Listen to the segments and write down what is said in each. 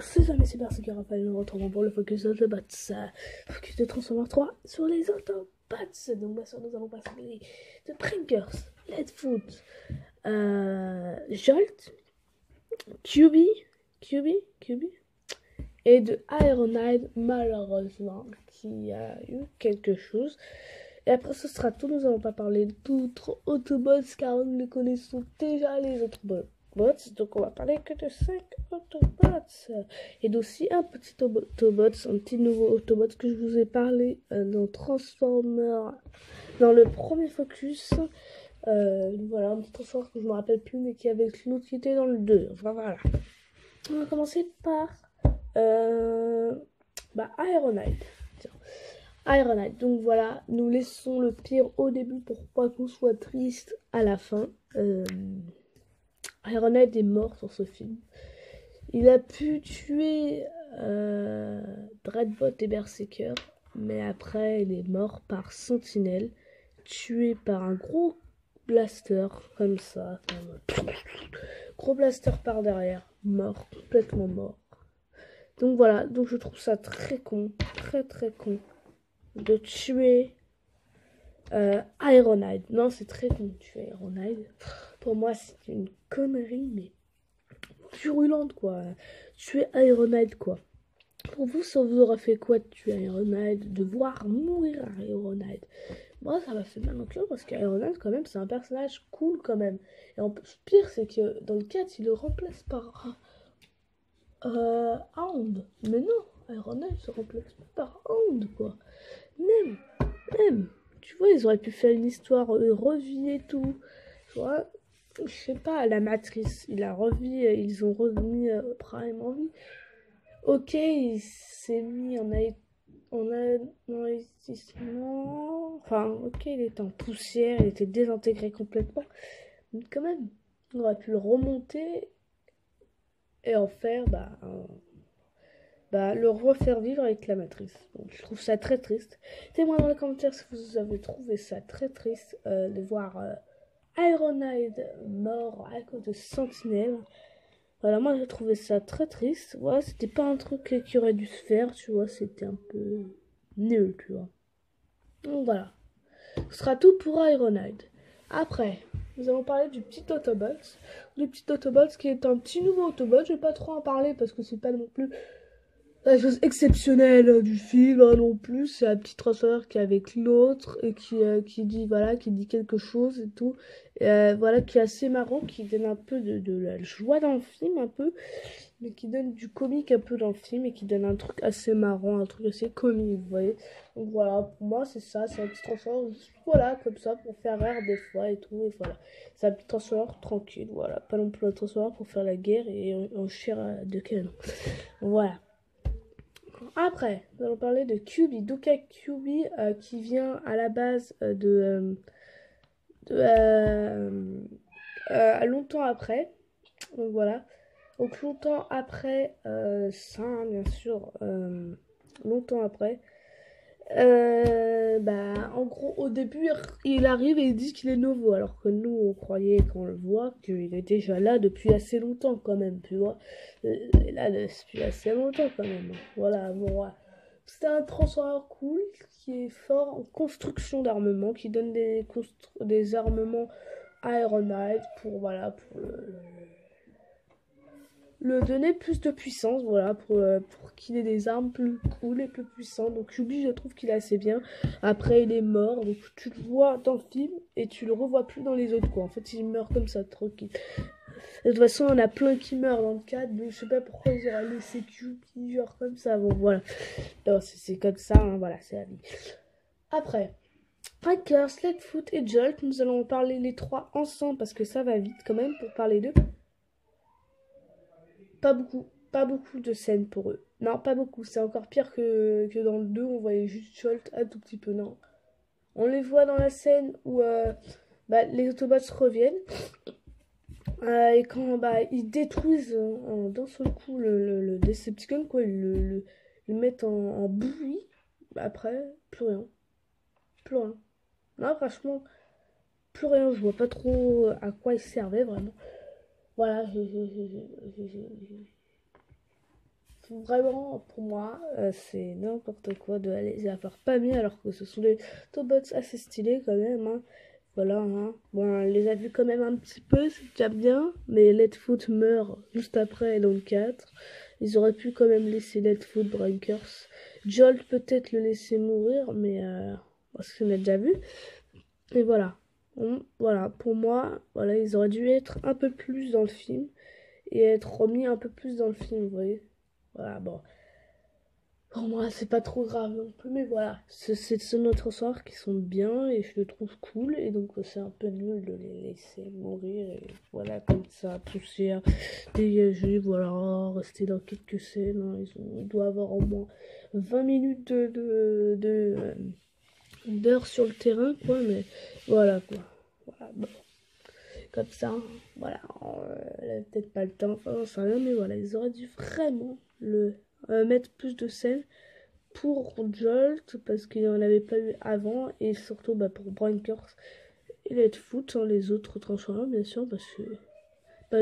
c'est jamais super, c'est que Raphaël nous retrouvons pour le Focus Autobots. Focus de Transformers 3 sur les Autobots. Donc bien sûr, nous allons passer de Prankers, Leadfoot, Jolt, QB et de Ironhide, malheureusement, qui a eu quelque chose. Et après, ce sera tout. Nous n'allons pas parler d'autres Autobots car nous les connaissons déjà, les autres bots. Donc, on va parler que de 5 Autobots. Et d'aussi un petit Autobot, un petit nouveau Autobot que je vous ai parlé dans Transformers, dans le premier Focus. Voilà, un petit Transformers que je ne me rappelle plus, mais qui avait l'autre qui était dans le 2. Enfin, voilà. On va commencer par Ironhide. Ironhide. Donc voilà, nous laissons le pire au début pour pas qu'on soit triste à la fin. Ironhide est mort sur ce film. Il a pu tuer Dreadbot et Berserker, mais après il est mort par Sentinelle, tué par un gros blaster comme ça. Gros blaster par derrière, mort, complètement mort. Donc voilà, donc je trouve ça très con, très con de tuer Ironhide. Non, c'est très con de tuer Ironhide. Pour moi, c'est une connerie, mais virulente, quoi. Tuer Ironhide, quoi. Pour vous, ça vous aura fait quoi de tuer Ironhide, de voir mourir Ironhide? Moi, ça m'a fait mal au cœur parce qu'Ironhide, quand même, c'est un personnage cool, quand même. Et en plus, pire, c'est que dans le 4, il le remplace par Hound. Mais non, Ironhide se remplace pas par Hound, quoi. Même, tu vois, ils auraient pu faire une histoire revie et tout. Tu vois, je sais pas, la Matrice, il a revu, ils ont remis Prime en vie. Ok, il s'est mis en investissement. Enfin, ok, il était en poussière, il était désintégré complètement. Mais quand même, on aurait pu le remonter et en faire, le refaire vivre avec la Matrice. Donc, je trouve ça très triste. Dites-moi dans les commentaires si vous avez trouvé ça très triste de voir Ironhide mort à cause de Sentinelle. Voilà, moi j'ai trouvé ça très triste. Voilà, c'était pas un truc qui aurait dû se faire, tu vois, c'était un peu nul, tu vois. Donc voilà, ce sera tout pour Ironhide. Après, nous allons parler du petit Autobot. Le petit Autobot qui est un petit nouveau Autobot. Je vais pas trop en parler parce que c'est pas non plus la chose exceptionnelle du film non plus. C'est un petit transfert qui est avec l'autre et qui dit voilà, qui dit quelque chose et tout. Voilà, qui est assez marrant, qui donne un peu de la joie dans le film, un peu, mais qui donne du comique un peu dans le film et qui donne un truc assez marrant, un truc assez comique, vous voyez. Donc voilà, pour moi c'est ça, c'est un petit transfert, voilà, comme ça, pour faire rire des fois et tout, et voilà. C'est un petit transfert tranquille, voilà, pas non plus un transfert pour faire la guerre et en chair de canon. Voilà. Après, nous allons parler de QB, Duka QB, qui vient à la base longtemps après. Donc voilà. Donc longtemps après, ça, hein, bien sûr, longtemps après. En gros, au début, il arrive et il dit qu'il est nouveau, alors que nous, on croyait, quand on le voit, qu'il est déjà là depuis assez longtemps, quand même, tu vois. Il est là depuis assez longtemps, quand même. Voilà, bon, ouais. C'est un transformer cool, qui est fort en construction d'armements, qui donne des armements à Ironhide pour, voilà, pour le donner plus de puissance, voilà, pour qu'il ait des armes plus cool et plus puissantes. Donc Yubi, je trouve qu'il est assez bien. Après, il est mort, donc tu le vois dans le film et tu le revois plus dans les autres, quoi. En fait, il meurt comme ça, tranquille. De toute façon, on a plein qui meurent dans le cadre, donc je sais pas pourquoi ils auraient laissé Yubi genre comme ça. Bon, voilà. C'est comme ça, hein, voilà, c'est la vie. Après, Prankers, Leadfoot et Jolt, nous allons en parler les trois ensemble parce que ça va vite quand même pour parler d'eux. Pas beaucoup de scènes pour eux. Non, pas beaucoup. C'est encore pire que dans le 2, on voyait juste Jolt un tout petit peu. Non. On les voit dans la scène où les Autobots reviennent. Et quand ils détruisent d'un seul coup le Decepticon, quoi, ils le mettent en bouillie. Après, plus rien. Plus rien. Non, franchement, plus rien. Je vois pas trop à quoi ils servaient vraiment. Voilà, vraiment, pour moi, c'est n'importe quoi de les avoir pas mis alors que ce sont des Autobots assez stylés quand même, hein. Voilà, hein. Bon, on les a vus quand même un petit peu, c'est déjà bien, mais Leadfoot meurt juste après dans le 4. Ils auraient pu quand même laisser Leadfoot, Brankers. Jolt peut-être le laisser mourir, mais parce qu'on a déjà vu. Et voilà. Voilà, pour moi, voilà, ils auraient dû être un peu plus dans le film et être remis un peu plus dans le film, vous voyez. Voilà, bon. Pour moi, c'est pas trop grave non plus, mais voilà. C'est ce notre soir qui sont bien et je le trouve cool. Et donc, c'est un peu nul de les laisser mourir. Et voilà, comme ça, poussière, dégager, voilà, rester dans quelques scènes, hein. Ils doivent avoir au moins 20 minutes d'heures sur le terrain, quoi. Mais voilà, quoi. Voilà, bon. Comme ça, hein. Voilà. Elle avait peut-être pas le temps, enfin, j'en sais rien, mais voilà, ils auraient dû vraiment mettre plus de scènes pour Jolt parce qu'il n'en avait pas eu avant et surtout pour Brankers et Leadfoot, hein, les autres Transformers bien sûr, parce que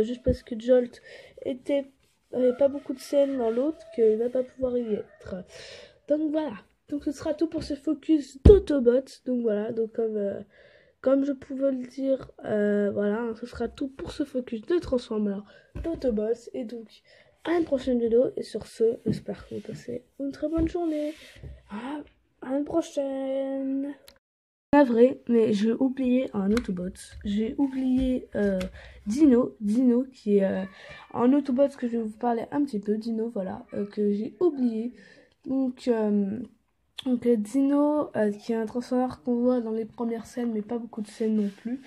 juste parce que Jolt avait pas beaucoup de scènes dans l'autre qu'il va pas pouvoir y être. Donc voilà, donc ce sera tout pour ce focus d'Autobots. Donc voilà, donc comme je pouvais le dire, voilà, hein, ce sera tout pour ce focus de Transformers d'Autobots. Et donc, à une prochaine vidéo. Et sur ce, j'espère que vous passez une très bonne journée. À une prochaine. Pas vrai, mais j'ai oublié un Autobot. J'ai oublié Dino qui est un Autobot que je vais vous parler un petit peu. Dino, voilà, que j'ai oublié. Donc Dino, qui est un transformeur qu'on voit dans les premières scènes, mais pas beaucoup de scènes non plus.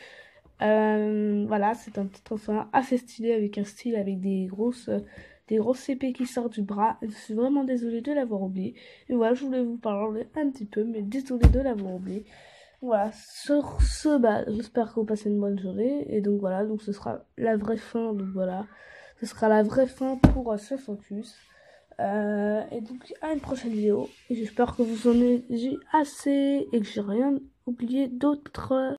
Voilà, c'est un petit transformeur assez stylé, avec un style, avec des grosses CP qui sortent du bras. Je suis vraiment désolée de l'avoir oublié. Et voilà, je voulais vous parler un petit peu, mais désolée de l'avoir oublié. Voilà, sur ce, j'espère que vous passez une bonne journée. Et donc voilà, donc ce sera la vraie fin. Donc voilà, ce sera la vraie fin pour ce focus. Et donc à une prochaine vidéo. Et j'espère que vous en avez assez et que j'ai rien oublié d'autre.